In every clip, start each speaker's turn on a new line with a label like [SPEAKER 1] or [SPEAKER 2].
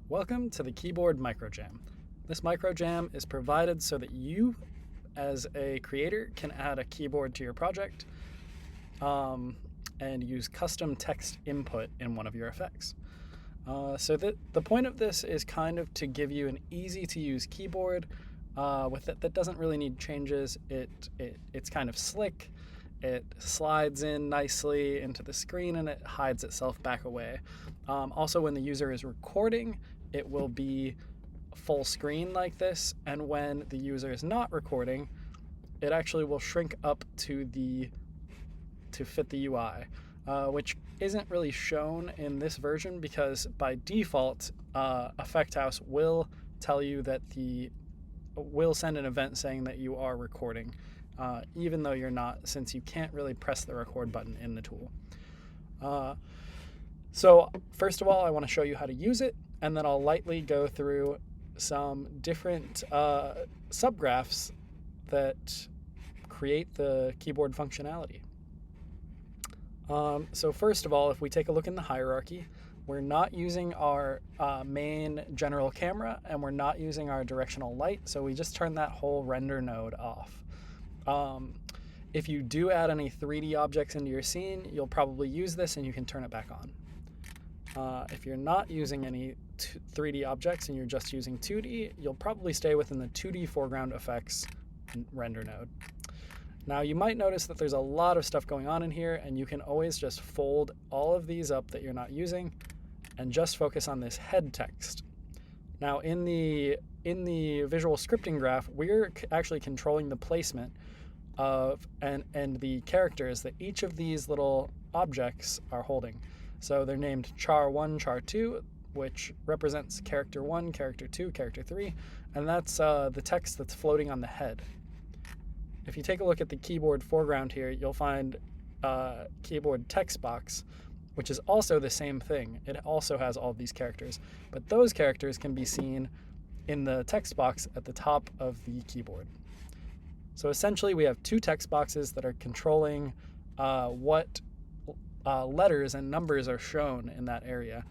[SPEAKER 1] Welcome to the Keyboard MicroJam. This MicroJam is provided so that you, as a creator, can add a keyboard to your project and use custom text input in one of your effects. The point of this is kind of to give you an easy-to-use keyboard that doesn't really need changes. It's kind of slick. It slides in nicely into the screen and it hides itself back away. Also, when the user is recording, it will be full screen like this, and when the user is not recording, it actually will shrink up to fit the UI, which isn't really shown in this version because by default, Effect House will tell you that will send an event saying that you are recording, even though you're not, since you can't really press the record button in the tool. So first of all, I want to show you how to use it, and then I'll lightly go through some different subgraphs that create the keyboard functionality. So first of all, if we take a look in the hierarchy, we're not using our main general camera, and we're not using our directional light, so we just turn that whole render node off. If you do add any 3D objects into your scene, you'll probably use this and you can turn it back on. If you're not using any 3D objects and you're just using 2D, you'll probably stay within the 2D foreground effects render node. Now you might notice that there's a lot of stuff going on in here, and you can always just fold all of these up that you're not using and just focus on this head text. Now in the visual scripting graph, we're actually controlling the placement of and the characters that each of these little objects are holding. So they're named char1, char2, which represents character 1, character 2, character 3, and that's the text that's floating on the head. If you take a look at the keyboard foreground here, you'll find keyboard text box, which is also the same thing. It also has all of these characters, but those characters can be seen in the text box at the top of the keyboard. So essentially we have two text boxes that are controlling what letters and numbers are shown in that area,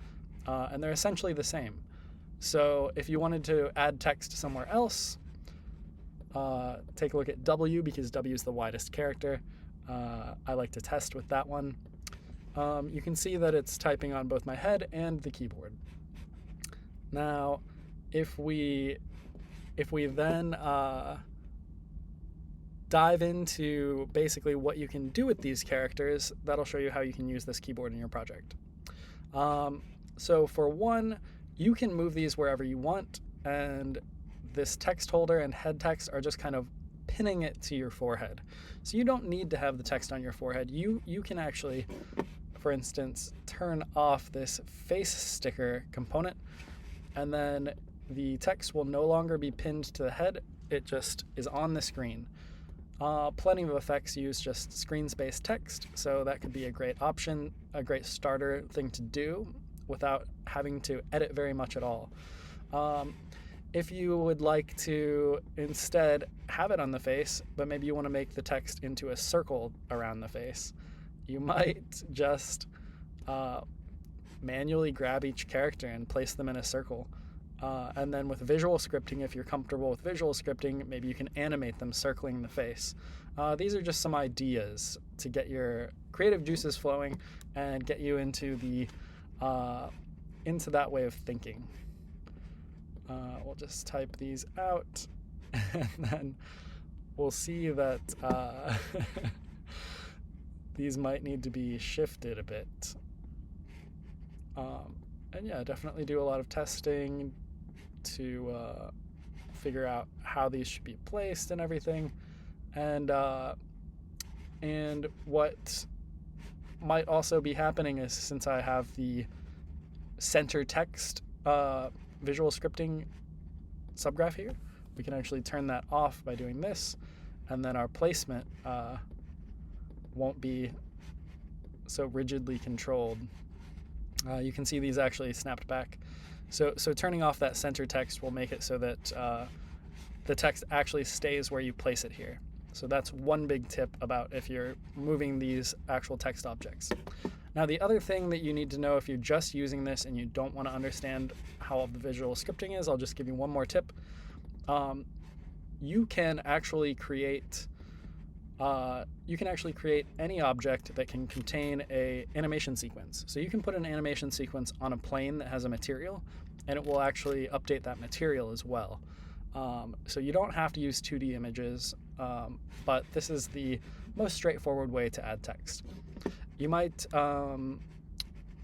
[SPEAKER 1] and they're essentially the same. So if you wanted to add text somewhere else, take a look at W, because W is the widest character. I like to test with that one. You can see that it's typing on both my head and the keyboard. Now, if we then dive into basically what you can do with these characters, that'll show you how you can use this keyboard in your project. So for one, you can move these wherever you want, and this text holder and head text are just kind of pinning it to your forehead. So you don't need to have the text on your forehead. You can actually, for instance, turn off this face sticker component, and then the text will no longer be pinned to the head. It just is on the screen. Plenty of effects use just screen space text, so that could be a great option, a great starter thing to do without having to edit very much at all. If you would like to instead have it on the face, but maybe you want to make the text into a circle around the face, you might just manually grab each character and place them in a circle. And then with visual scripting, if you're comfortable with visual scripting, maybe you can animate them circling the face. These are just some ideas to get your creative juices flowing and get you into that way of thinking. We'll just type these out, and then we'll see that these might need to be shifted a bit. And yeah, definitely do a lot of testing to figure out how these should be placed and everything. And what might also be happening is, since I have the center text visual scripting subgraph here, we can actually turn that off by doing this, and then our placement won't be so rigidly controlled. You can see these actually snapped back. So turning off that center text will make it so that the text actually stays where you place it here. So that's one big tip about if you're moving these actual text objects. Now, the other thing that you need to know if you're just using this and you don't want to understand how the visual scripting is, I'll just give you one more tip. You can actually create any object that can contain a animation sequence. So you can put an animation sequence on a plane that has a material, and it will actually update that material as well. So you don't have to use 2D images, but this is the most straightforward way to add text. You might,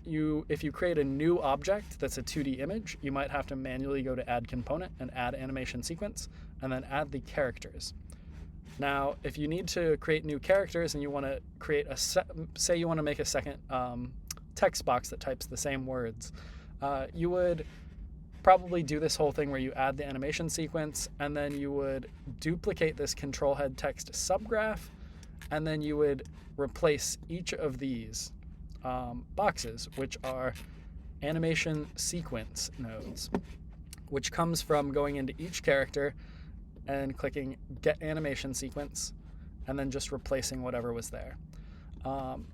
[SPEAKER 1] if you create a new object that's a 2D image, you might have to manually go to Add Component and Add Animation Sequence, and then add the characters. Now, if you need to create new characters and you want to create say you want to make a second text box that types the same words, you would probably do this whole thing where you add the animation sequence, and then you would duplicate this control head text subgraph, and then you would replace each of these boxes, which are animation sequence nodes, which comes from going into each character and clicking Get Animation Sequence, and then just replacing whatever was there. And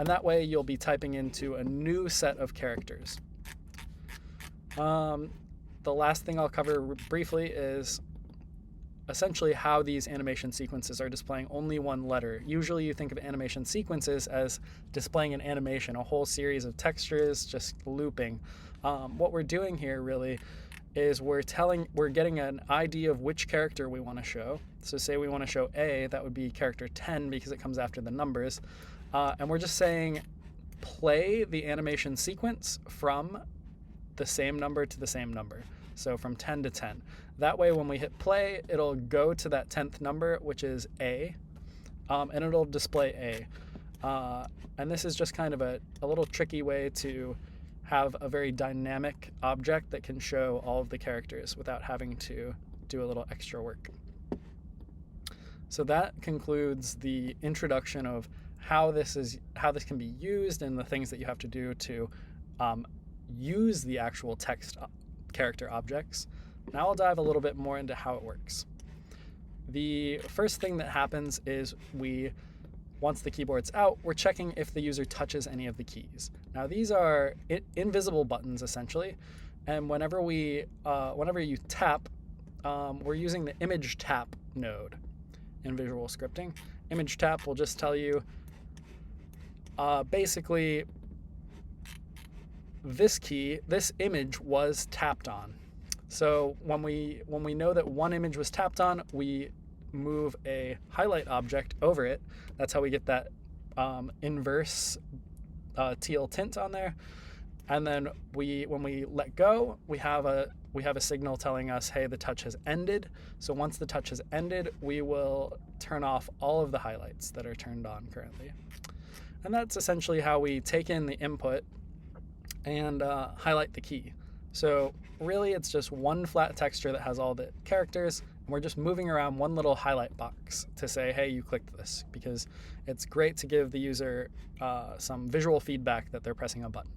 [SPEAKER 1] that way you'll be typing into a new set of characters. The last thing I'll cover briefly is essentially how these animation sequences are displaying only one letter. Usually you think of animation sequences as displaying an animation, a whole series of textures just looping. What we're doing here really is we're getting an idea of which character we want to show. So say we want to show A, that would be character 10 because it comes after the numbers. And we're just saying play the animation sequence from the same number to the same number. So from 10 to 10. That way when we hit play, it'll go to that 10th number, which is A, and it'll display A. And this is just kind of a little tricky way to have a very dynamic object that can show all of the characters without having to do a little extra work. So that concludes the introduction of how this can be used and the things that you have to do to use the actual text character objects. Now I'll dive a little bit more into how it works. The first thing that happens is once the keyboard's out, we're checking if the user touches any of the keys. Now these are invisible buttons essentially, and whenever you tap, we're using the image tap node in visual scripting. Image tap will just tell you basically this image was tapped on. So when we know that one image was tapped on, we move a highlight object over it. That's how we get that inverse teal tint on there. And then when we let go, we have a signal telling us, hey, the touch has ended. So once the touch has ended, we will turn off all of the highlights that are turned on currently. And that's essentially how we take in the input and highlight the key. So really it's just one flat texture that has all the characters, and we're just moving around one little highlight box to say, hey, you clicked this, because it's great to give the user some visual feedback that they're pressing a button.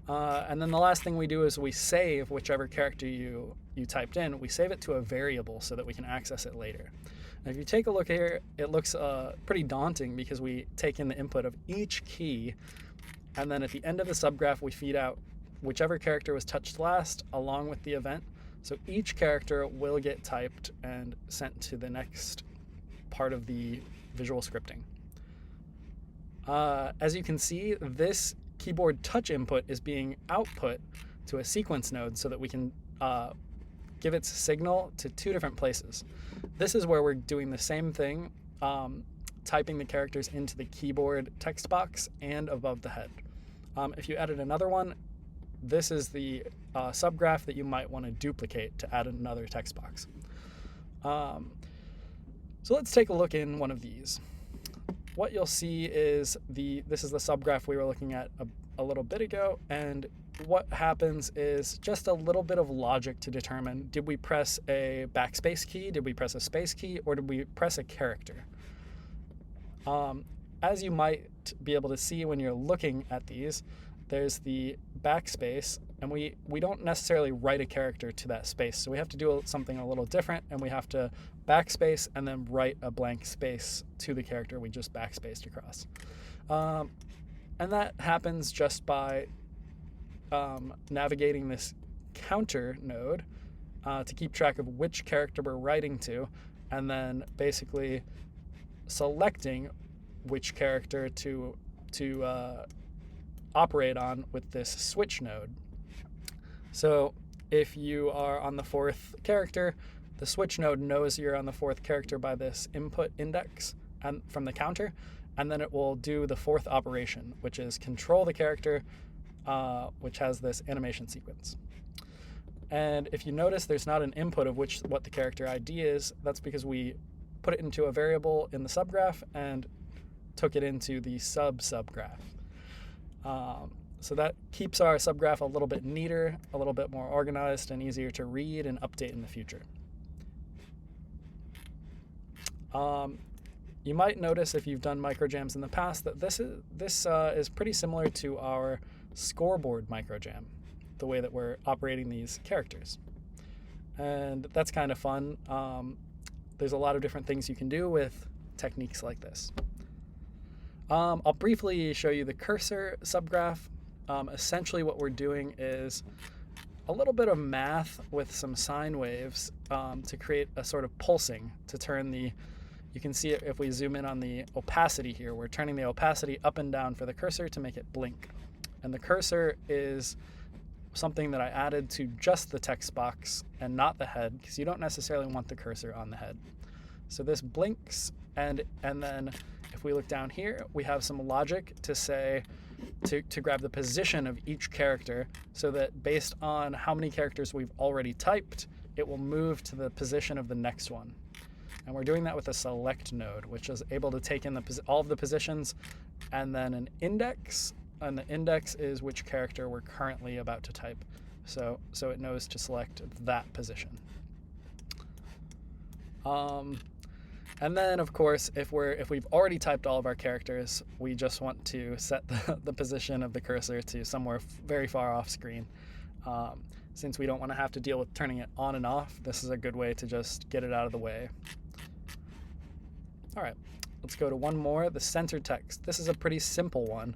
[SPEAKER 1] And then the last thing we do is we save whichever character you typed in. We save it to a variable so that we can access it later. And if you take a look here, it looks pretty daunting because we take in the input of each key, and then at the end of the subgraph, we feed out whichever character was touched last along with the event. So each character will get typed and sent to the next part of the visual scripting. As you can see, this keyboard touch input is being output to a sequence node so that we can give its signal to two different places. This is where we're doing the same thing, typing the characters into the keyboard text box and above the head. If you added another one, this is the subgraph that you might want to duplicate to add another text box. So let's take a look in one of these. What you'll see is this is the subgraph we were looking at a little bit ago, and what happens is just a little bit of logic to determine, did we press a backspace key, did we press a space key, or did we press a character? As you might be able to see when you're looking at these, there's the backspace, and we don't necessarily write a character to that space, so we have to do something a little different, and we have to backspace and then write a blank space to the character we just backspaced across. And that happens just by navigating this counter node to keep track of which character we're writing to, and then basically selecting which character to operate on with this switch node. So if you are on the fourth character, the switch node knows you're on the fourth character by this input index and from the counter, and then it will do the fourth operation, which is control the character, which has this animation sequence. And if you notice there's not an input of what the character ID is, that's because we put it into a variable in the subgraph and took it into the subgraph. So that keeps our subgraph a little bit neater, a little bit more organized, and easier to read and update in the future. You might notice if you've done microjams in the past that this is pretty similar to our scoreboard microjam, the way that we're operating these characters. And that's kind of fun. There's a lot of different things you can do with techniques like this. I'll briefly show you the cursor subgraph. Essentially what we're doing is a little bit of math with some sine waves to create a sort of pulsing to turn the, you can see it if we zoom in on the opacity here, we're turning the opacity up and down for the cursor to make it blink. And the cursor is something that I added to just the text box and not the head, because you don't necessarily want the cursor on the head. So this blinks, and then if we look down here, we have some logic to say, to grab the position of each character, so that based on how many characters we've already typed, it will move to the position of the next one. And we're doing that with a select node, which is able to take in all of the positions, and then an index, and the index is which character we're currently about to type. So it knows to select that position. And then, of course, if we've already typed all of our characters, we just want to set the position of the cursor to somewhere very far off screen. Since we don't want to have to deal with turning it on and off, this is a good way to just get it out of the way. All right, let's go to one more, the center text. This is a pretty simple one.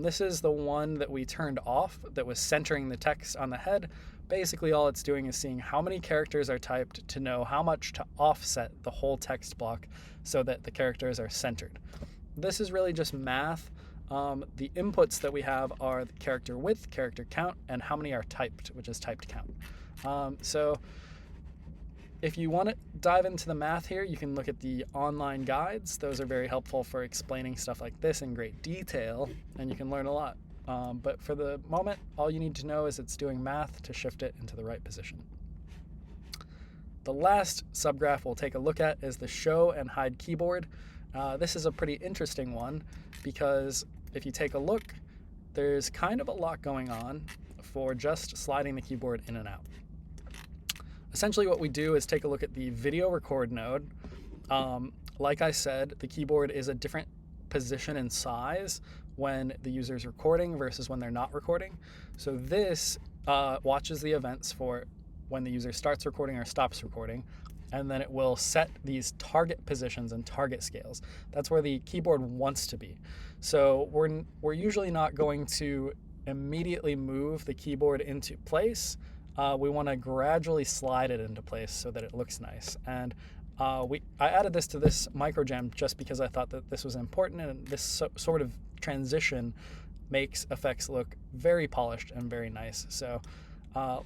[SPEAKER 1] This is the one that we turned off that was centering the text on the head. Basically, all it's doing is seeing how many characters are typed to know how much to offset the whole text block so that the characters are centered. This is really just math. The inputs that we have are the character width, character count, and how many are typed, which is typed count. So if you want to dive into the math here, you can look at the online guides. Those are very helpful for explaining stuff like this in great detail, and you can learn a lot. But for the moment, all you need to know is it's doing math to shift it into the right position. The last subgraph we'll take a look at is the show and hide keyboard. This is a pretty interesting one because if you take a look, there's kind of a lot going on for just sliding the keyboard in and out. Essentially what we do is take a look at the video record node. Like I said, the keyboard is a different position and size when the user is recording versus when they're not recording. So this watches the events for when the user starts recording or stops recording, and then it will set these target positions and target scales. That's where the keyboard wants to be. So we're usually not going to immediately move the keyboard into place. We want to gradually slide it into place so that it looks nice. And I added this to this microjam just because I thought that this was important, and this sort of transition makes effects look very polished and very nice. So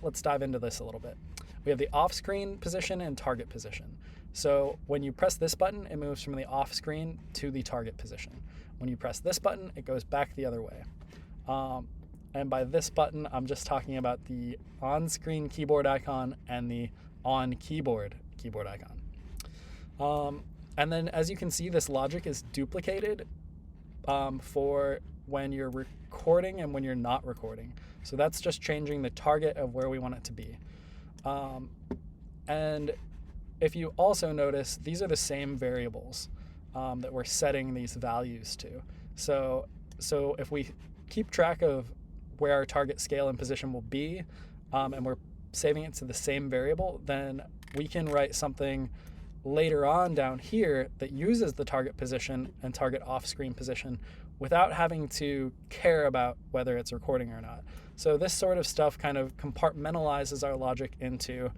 [SPEAKER 1] let's dive into this a little bit. We have the off-screen position and target position. So when you press this button, it moves from the off-screen to the target position. When you press this button, it goes back the other way. And by this button, I'm just talking about the on-screen keyboard icon and the on-keyboard keyboard icon. And then as you can see, this logic is duplicated for when you're recording and when you're not recording. So that's just changing the target of where we want it to be. And if you also notice, these are the same variables that we're setting these values to. So if we keep track of where our target scale and position will be, and we're saving it to the same variable, then we can write something later on down here that uses the target position and target off-screen position without having to care about whether it's recording or not. So this sort of stuff kind of compartmentalizes our logic into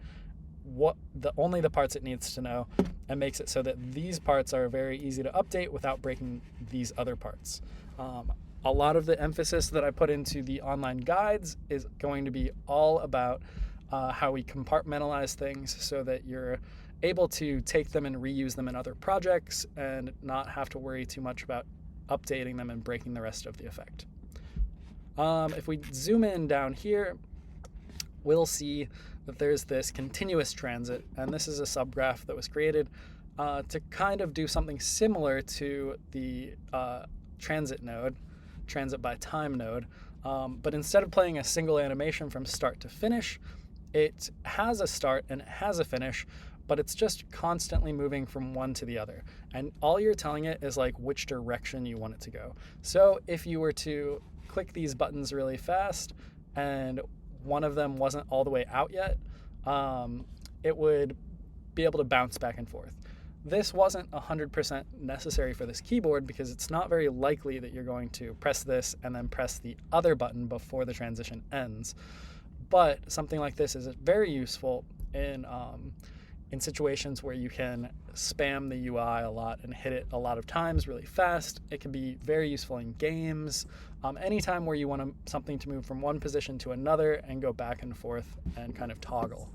[SPEAKER 1] only the parts it needs to know, and makes it so that these parts are very easy to update without breaking these other parts. A lot of the emphasis that I put into the online guides is going to be all about how we compartmentalize things so that you're able to take them and reuse them in other projects and not have to worry too much about updating them and breaking the rest of the effect. If we zoom in down here, we'll see that there's this continuous transit, and this is a subgraph that was created to kind of do something similar to the transit by time node, but instead of playing a single animation from start to finish, it has a start and it has a finish, but it's just constantly moving from one to the other. And all you're telling it is like which direction you want it to go. So if you were to click these buttons really fast and one of them wasn't all the way out yet, it would be able to bounce back and forth. This wasn't 100% necessary for this keyboard because it's not very likely that you're going to press this and then press the other button before the transition ends. But something like this is very useful in situations where you can spam the UI a lot and hit it a lot of times really fast. It can be very useful in games, anytime where you want something to move from one position to another and go back and forth and kind of toggle.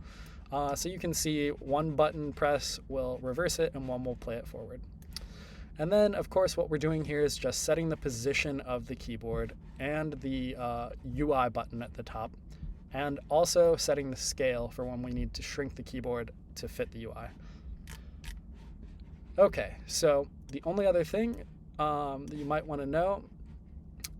[SPEAKER 1] So you can see one button press will reverse it and one will play it forward. And then, of course, what we're doing here is just setting the position of the keyboard and the UI button at the top, and also setting the scale for when we need to shrink the keyboard to fit the UI. Okay, so the only other thing that you might want to know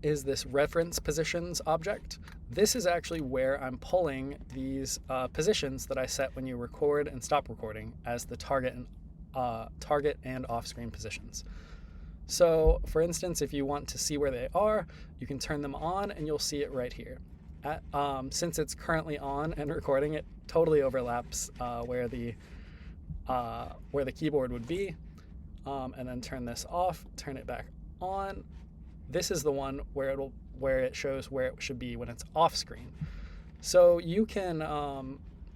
[SPEAKER 1] is this reference positions object. This is actually where I'm pulling these positions that I set when you record and stop recording as the target and off-screen positions. So, for instance, if you want to see where they are, you can turn them on and you'll see it right here. Since it's currently on and recording, it totally overlaps where the keyboard would be, and then turn this off, turn it back on. This is the one where it shows where it should be when it's off screen. So you can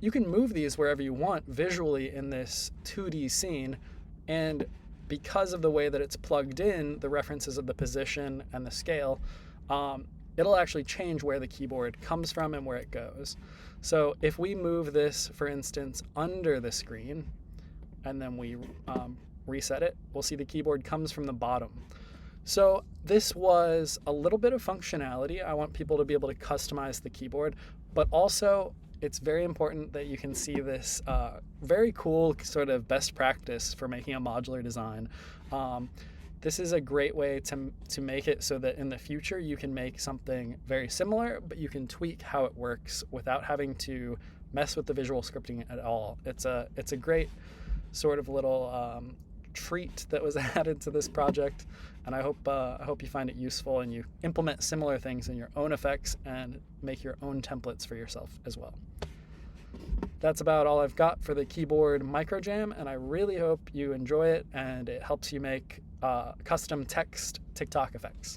[SPEAKER 1] move these wherever you want visually in this 2D scene, and because of the way that it's plugged in, the references of the position and the scale, it'll actually change where the keyboard comes from and where it goes. So if we move this, for instance, under the screen, and then we reset it, we'll see the keyboard comes from the bottom. So this was a little bit of functionality. I want people to be able to customize the keyboard, but also it's very important that you can see this very cool sort of best practice for making a modular design. This is a great way to make it so that in the future you can make something very similar, but you can tweak how it works without having to mess with the visual scripting at all. It's a great sort of little treat that was added to this project, and I hope you find it useful and you implement similar things in your own effects and make your own templates for yourself as well. That's about all I've got for the Keyboard MicroJam, and I really hope you enjoy it and it helps you make custom text TikTok effects.